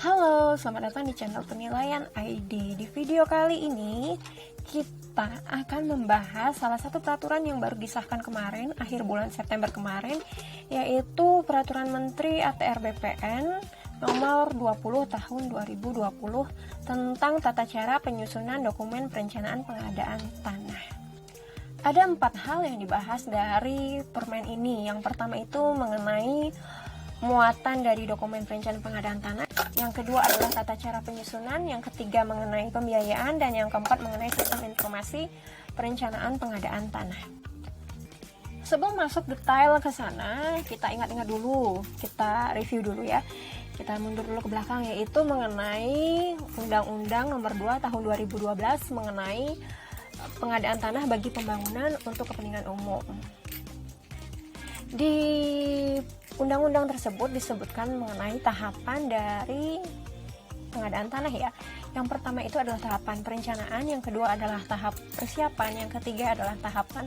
Halo, selamat datang di channel Penilaian ID. Di video kali ini kita akan membahas salah satu peraturan yang baru disahkan kemarin, akhir bulan September kemarin, yaitu Peraturan Menteri ATR BPN nomor 20 tahun 2020 tentang tata cara penyusunan dokumen perencanaan pengadaan tanah. Ada 4 hal yang dibahas dari permen ini. Yang pertama itu mengenai muatan dari dokumen perencanaan pengadaan tanah, yang kedua adalah tata cara penyusunan, yang ketiga mengenai pembiayaan, dan yang keempat mengenai sistem informasi perencanaan pengadaan tanah. Sebelum masuk detail ke sana, kita ingat-ingat dulu, kita review dulu ya. Kita mundur dulu ke belakang, yaitu mengenai Undang-Undang nomor 2 tahun 2012 mengenai pengadaan tanah bagi pembangunan untuk kepentingan umum. Di undang-undang tersebut disebutkan mengenai tahapan dari pengadaan tanah ya. Yang pertama itu adalah tahapan perencanaan, yang kedua adalah tahap persiapan, yang ketiga adalah tahapan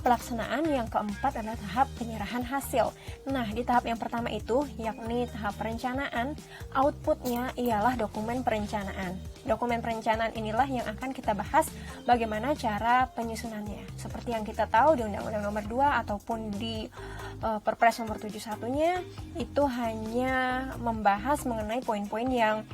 pelaksanaan, yang keempat adalah tahap penyerahan hasil. Nah, di tahap yang pertama itu, yakni tahap perencanaan, outputnya ialah dokumen perencanaan. Dokumen perencanaan inilah yang akan kita bahas bagaimana cara penyusunannya. Seperti yang kita tahu di Undang-Undang nomor 2 ataupun di Perpres nomor 71-nya, itu hanya membahas mengenai poin-poin yang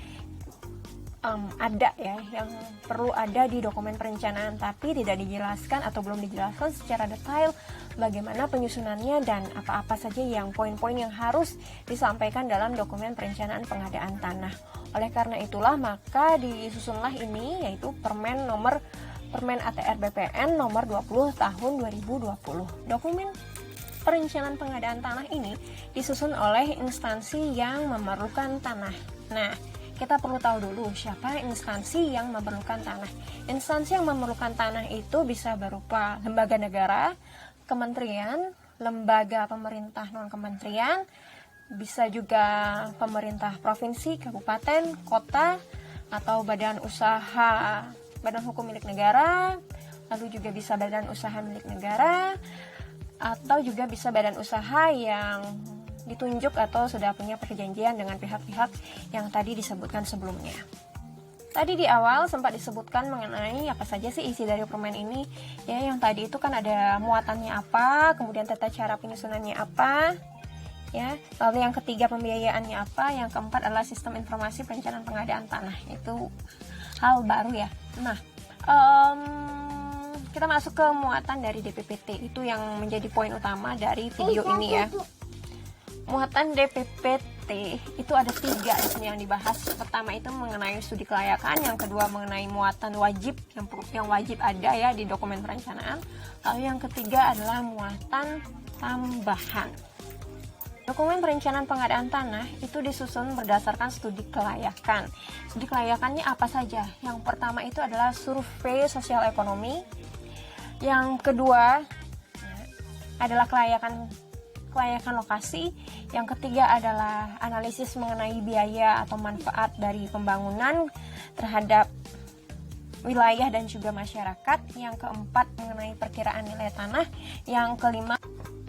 ada ya, yang perlu ada di dokumen perencanaan, tapi tidak dijelaskan atau belum dijelaskan secara detail bagaimana penyusunannya dan apa-apa saja yang poin-poin yang harus disampaikan dalam dokumen perencanaan pengadaan tanah. Oleh karena itulah maka disusunlah ini, yaitu Permen ATR BPN nomor 20 tahun 2020. Dokumen perencanaan pengadaan tanah ini disusun oleh instansi yang memerlukan tanah. Nah, kita perlu tahu dulu siapa instansi yang memerlukan tanah. Instansi yang memerlukan tanah itu bisa berupa lembaga negara, kementerian, lembaga pemerintah non-kementerian, bisa juga pemerintah provinsi, kabupaten, kota, atau badan hukum milik negara, lalu juga bisa badan usaha milik negara, atau juga bisa badan usaha yang ditunjuk atau sudah punya perjanjian dengan pihak-pihak yang tadi disebutkan sebelumnya. Tadi di awal sempat disebutkan mengenai apa saja sih isi dari permen ini. Ya, yang tadi itu kan ada muatannya apa, kemudian tata cara penyusunannya apa, ya. Lalu yang ketiga pembiayaannya apa, yang keempat adalah sistem informasi perencanaan pengadaan tanah. Itu hal baru ya. Nah, kita masuk ke muatan dari DPPT. Itu yang menjadi poin utama dari video ini ya. Muatan DPPT itu ada 3 yang dibahas. Pertama itu mengenai studi kelayakan, yang kedua mengenai muatan wajib yang wajib ada ya di dokumen perencanaan. Lalu yang ketiga adalah muatan tambahan. Dokumen perencanaan pengadaan tanah itu disusun berdasarkan studi kelayakan. Studi kelayakannya apa saja? Yang pertama itu adalah survei sosial ekonomi. Yang kedua adalah kelayakan lokasi, yang ketiga adalah analisis mengenai biaya atau manfaat dari pembangunan terhadap wilayah dan juga masyarakat, yang keempat mengenai perkiraan nilai tanah, yang kelima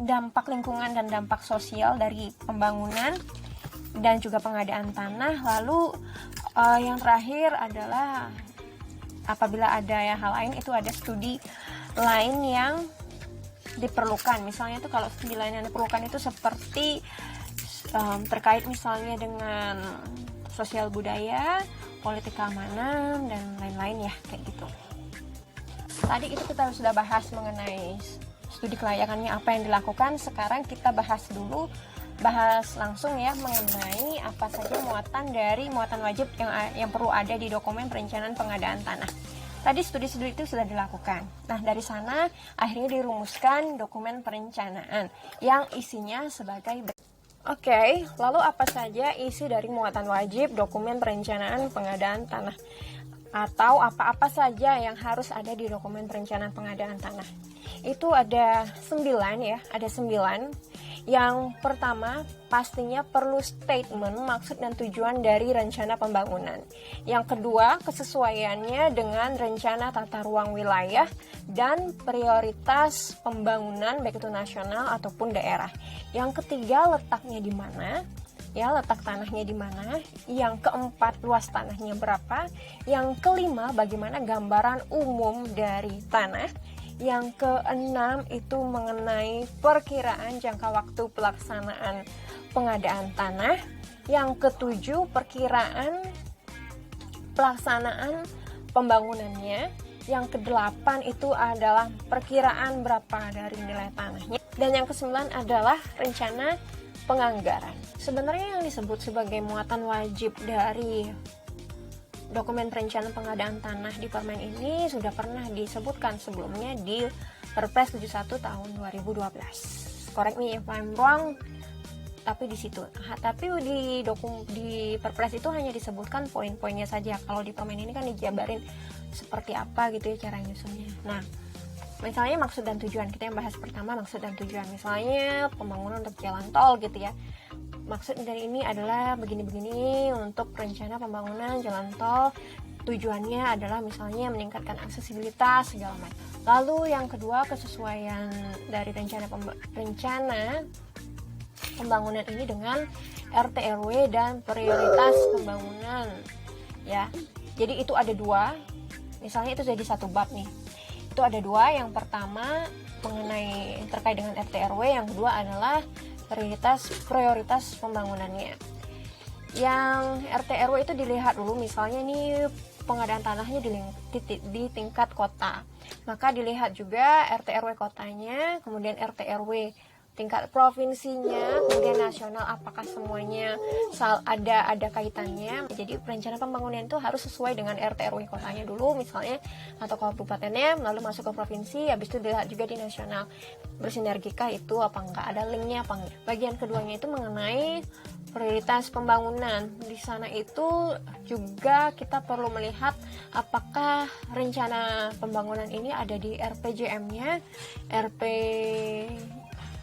dampak lingkungan dan dampak sosial dari pembangunan dan juga pengadaan tanah, lalu yang terakhir adalah apabila ada hal lain itu ada studi lain yang diperlukan. Misalnya tuh kalau studi lain yang diperlukan itu seperti terkait misalnya dengan sosial budaya, politik keamanan, dan lain-lain ya, kayak gitu. Tadi itu kita sudah bahas mengenai studi kelayakannya apa yang dilakukan. Sekarang kita bahas langsung ya mengenai apa saja muatan wajib yang perlu ada di dokumen perencanaan pengadaan tanah. Tadi studi-studi itu sudah dilakukan. Nah, dari sana akhirnya dirumuskan dokumen perencanaan yang isinya sebagai Oke, lalu apa saja isi dari muatan wajib dokumen perencanaan pengadaan tanah? Atau apa-apa saja yang harus ada di dokumen perencanaan pengadaan tanah? Itu ada 9 ya, ada 9. Yang pertama, pastinya perlu statement maksud dan tujuan dari rencana pembangunan. Yang kedua, kesesuaiannya dengan rencana tata ruang wilayah dan prioritas pembangunan baik itu nasional ataupun daerah. Yang ketiga, letaknya di mana. ya letak tanahnya di mana, yang keempat luas tanahnya berapa, yang kelima bagaimana gambaran umum dari tanah, yang keenam itu mengenai perkiraan jangka waktu pelaksanaan pengadaan tanah, yang ketujuh perkiraan pelaksanaan pembangunannya, yang kedelapan itu adalah perkiraan berapa dari nilai tanahnya, dan yang kesembilan adalah rencana penganggaran. Sebenarnya yang disebut sebagai muatan wajib dari dokumen perencanaan pengadaan tanah di Permen ini sudah pernah disebutkan sebelumnya di Perpres 71 tahun 2012. Correct me if I'm wrong, tapi di situ. Tapi di Perpres itu hanya disebutkan poin-poinnya saja. Kalau di Permen ini kan dijabarin seperti apa gitu ya cara nyusunnya. Nah, misalnya maksud dan tujuan, kita yang bahas pertama maksud dan tujuan. Misalnya pembangunan untuk jalan tol gitu ya. Maksud dari ini adalah begini-begini untuk rencana pembangunan jalan tol. Tujuannya adalah misalnya meningkatkan aksesibilitas segala macam. Lalu yang kedua, kesesuaian dari rencana pembangunan ini dengan RT RW dan prioritas pembangunan ya. Jadi itu ada dua. Misalnya itu jadi satu bab nih. Itu ada dua. Yang pertama mengenai terkait dengan RT RW, yang kedua adalah prioritas pembangunannya. Yang RT RW itu dilihat dulu, misalnya nih pengadaan tanahnya di tingkat kota, maka dilihat juga RT RW kotanya, kemudian RT RW tingkat provinsinya, kemudian nasional, apakah semuanya ada kaitannya. Jadi perencanaan pembangunan itu harus sesuai dengan RT RW kotanya dulu misalnya, atau kabupatennya, lalu masuk ke provinsi, habis itu dilihat juga di nasional bersinergikah itu apa enggak, ada linknya apa enggak. Bagian keduanya itu mengenai prioritas pembangunan. Di sana itu juga kita perlu melihat apakah rencana pembangunan ini ada di RPJM-nya,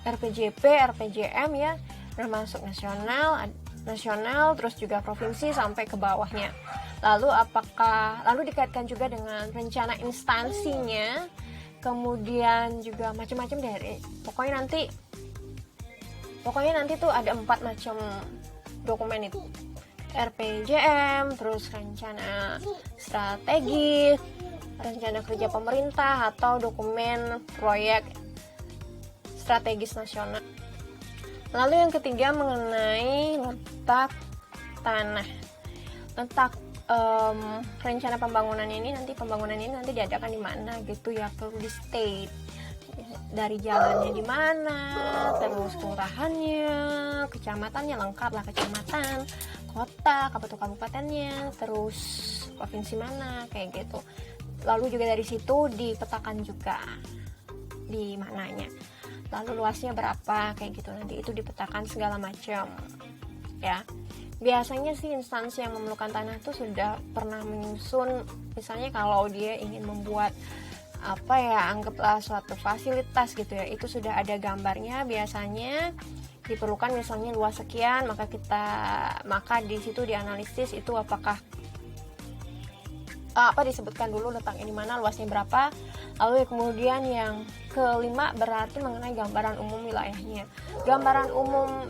RPJP, RPJM ya, termasuk nasional, terus juga provinsi sampai ke bawahnya. Lalu dikaitkan juga dengan rencana instansinya, kemudian juga macam-macam dari pokoknya nanti tuh ada 4 macam dokumen itu. RPJM, terus rencana strategis, rencana kerja pemerintah, atau dokumen proyek strategis nasional. Lalu yang ketiga mengenai letak tanah. Letak rencana pembangunan ini nanti diadakan di mana gitu ya, perlu di state. Dari jalannya di mana, terus kelurahannya, kecamatannya, lengkap lah kecamatan, kota, kabupatennya, terus provinsi mana, kayak gitu. Lalu juga dari situ dipetakan juga di mananya. Lalu luasnya berapa, kayak gitu, nanti itu dipetakan segala macam ya. Biasanya sih instansi yang memerlukan tanah itu sudah pernah menyusun, misalnya kalau dia ingin membuat anggaplah suatu fasilitas gitu ya, itu sudah ada gambarnya. Biasanya diperlukan misalnya luas sekian, maka di situ dianalisis itu apakah disebutkan dulu letaknya di mana, luasnya berapa. Lalu kemudian yang kelima berarti mengenai gambaran umum wilayahnya, gambaran umum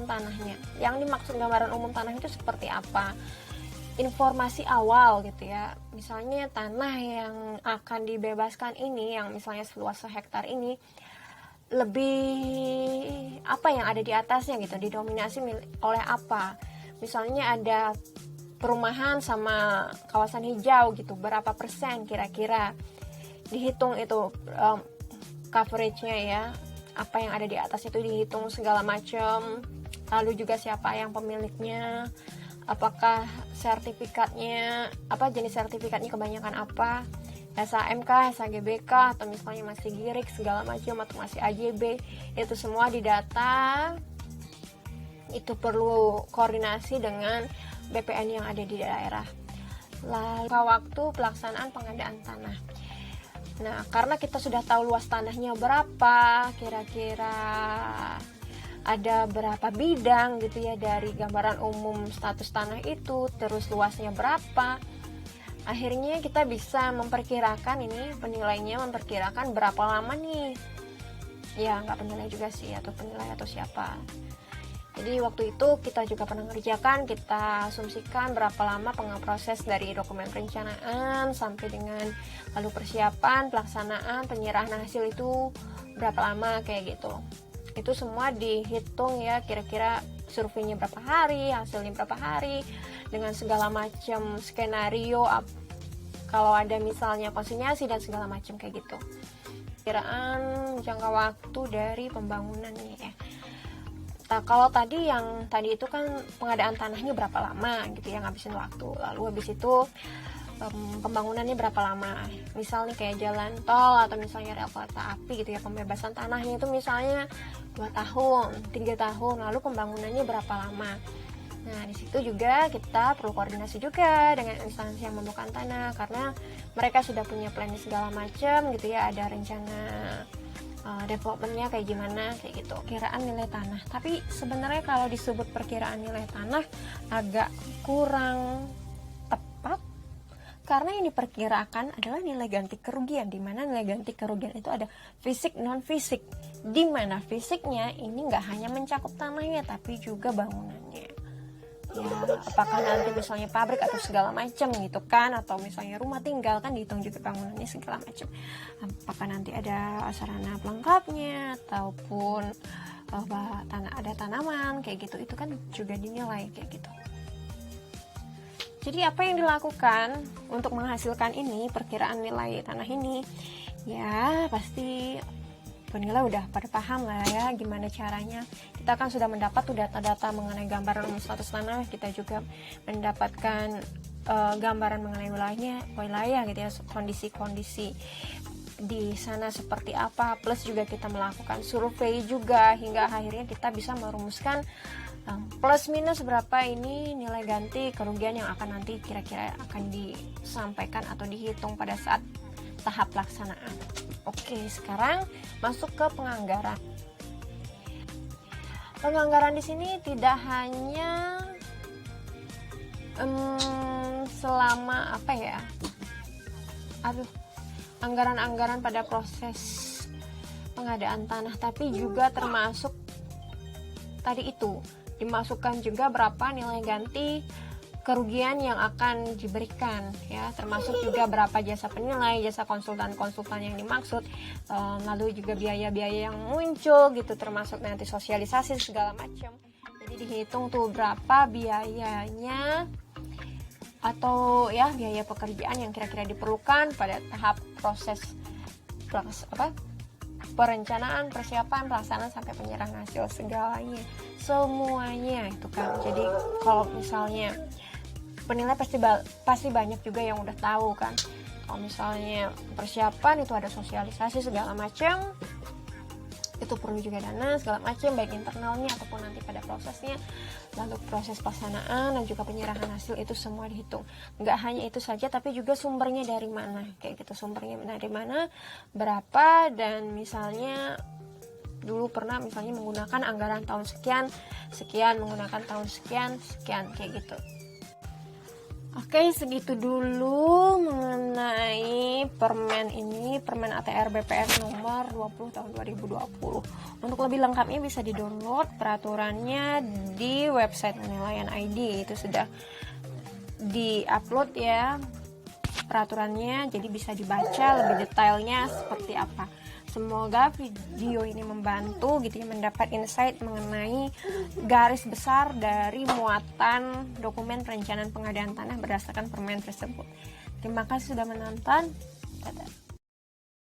tanahnya. Yang dimaksud gambaran umum tanah itu seperti apa, informasi awal gitu ya. Misalnya tanah yang akan dibebaskan ini, yang misalnya seluas 1 hektar ini, lebih apa yang ada di atasnya gitu, didominasi oleh apa. Misalnya ada perumahan sama kawasan hijau gitu, berapa persen kira-kira, dihitung itu coveragenya ya, apa yang ada di atas itu dihitung segala macam. Lalu juga siapa yang pemiliknya, apakah sertifikatnya, jenis sertifikatnya kebanyakan apa, SAMK, SAGBK, atau misalnya masih GIRIK segala macam, atau masih AJB, itu semua didata. Itu perlu koordinasi dengan BPN yang ada di daerah. Lalu waktu pelaksanaan pengadaan tanah. Nah, karena kita sudah tahu luas tanahnya berapa, kira-kira ada berapa bidang gitu ya dari gambaran umum status tanah itu, terus luasnya berapa, akhirnya kita bisa memperkirakan ini, penilainya memperkirakan berapa lama nih. Ya, nggak penilai juga sih, atau penilai atau siapa. Jadi waktu itu kita juga pernah mengerjakan, kita asumsikan berapa lama proses dari dokumen perencanaan sampai dengan lalu persiapan, pelaksanaan, penyerahan hasil itu berapa lama kayak gitu. Itu semua dihitung ya, kira-kira surveinya berapa hari, hasilnya berapa hari, dengan segala macam skenario, kalau ada misalnya konsinyasi dan segala macam kayak gitu. Kiraan jangka waktu dari pembangunannya ya. Nah, kalau tadi itu kan pengadaan tanahnya berapa lama gitu ya, ngabisin waktu. Lalu habis itu pembangunannya berapa lama. Misalnya kayak jalan tol atau misalnya rel kereta api gitu ya, pembebasan tanahnya itu misalnya 2 tahun, 3 tahun. Lalu pembangunannya berapa lama. Nah, di situ juga kita perlu koordinasi juga dengan instansi yang membuka tanah, karena mereka sudah punya planning segala macam gitu ya, ada rencana developmentnya kayak gimana kayak gitu, kiraan nilai tanah. Tapi sebenarnya kalau disebut perkiraan nilai tanah agak kurang tepat, karena yang diperkirakan adalah nilai ganti kerugian, di mana nilai ganti kerugian itu ada fisik non fisik, di mana fisiknya ini nggak hanya mencakup tanahnya tapi juga bangunannya. Ya, apakah nanti misalnya pabrik atau segala macam gitu kan, atau misalnya rumah tinggal kan dihitung juga bangunannya segala macam. Apakah nanti ada sarana pelengkapnya ataupun ada tanaman kayak gitu, itu kan juga dinilai kayak gitu. Jadi apa yang dilakukan untuk menghasilkan ini perkiraan nilai tanah ini, ya pasti penilai udah pada paham lah ya gimana caranya. Kita kan sudah mendapat tuh data-data mengenai gambaran status tanah, kita juga mendapatkan gambaran mengenai wilayah gitu ya, kondisi-kondisi di sana seperti apa, plus juga kita melakukan survei juga hingga akhirnya kita bisa merumuskan plus minus berapa ini nilai ganti kerugian yang akan nanti kira-kira akan disampaikan atau dihitung pada saat tahap pelaksanaan. Oke, sekarang masuk ke penganggaran. Penganggaran di sini tidak hanya selama anggaran-anggaran pada proses pengadaan tanah, tapi juga termasuk tadi itu dimasukkan juga berapa nilai ganti kerugian yang akan diberikan ya, termasuk juga berapa jasa penilai, jasa konsultan yang dimaksud, lalu juga biaya-biaya yang muncul gitu, termasuk nanti sosialisasi segala macam. Jadi dihitung tuh berapa biayanya atau ya biaya pekerjaan yang kira-kira diperlukan pada tahap proses perencanaan, persiapan, pelaksanaan sampai penyerahan hasil segalanya, semuanya itu kan. Jadi kalau misalnya penilai pasti banyak juga yang udah tahu kan. Kalau misalnya persiapan itu ada sosialisasi segala macam, itu perlu juga dana segala macam, baik internalnya ataupun nanti pada prosesnya. Lalu proses pelaksanaan dan juga penyerahan hasil itu semua dihitung. Nggak hanya itu saja, tapi juga sumbernya dari mana kayak gitu, sumbernya dari mana, berapa, dan misalnya dulu pernah misalnya menggunakan anggaran tahun sekian menggunakan tahun sekian kayak gitu. Oke, segitu dulu mengenai Permen ATR BPN nomor 20 tahun 2020. Untuk lebih lengkapnya bisa di-download peraturannya di website Penilaian ID. Itu sudah di-upload ya peraturannya, jadi bisa dibaca lebih detailnya seperti apa. Semoga video ini membantu gitu ya, mendapat insight mengenai garis besar dari muatan dokumen perencanaan pengadaan tanah berdasarkan permen tersebut. Terima kasih sudah menonton. Dadah.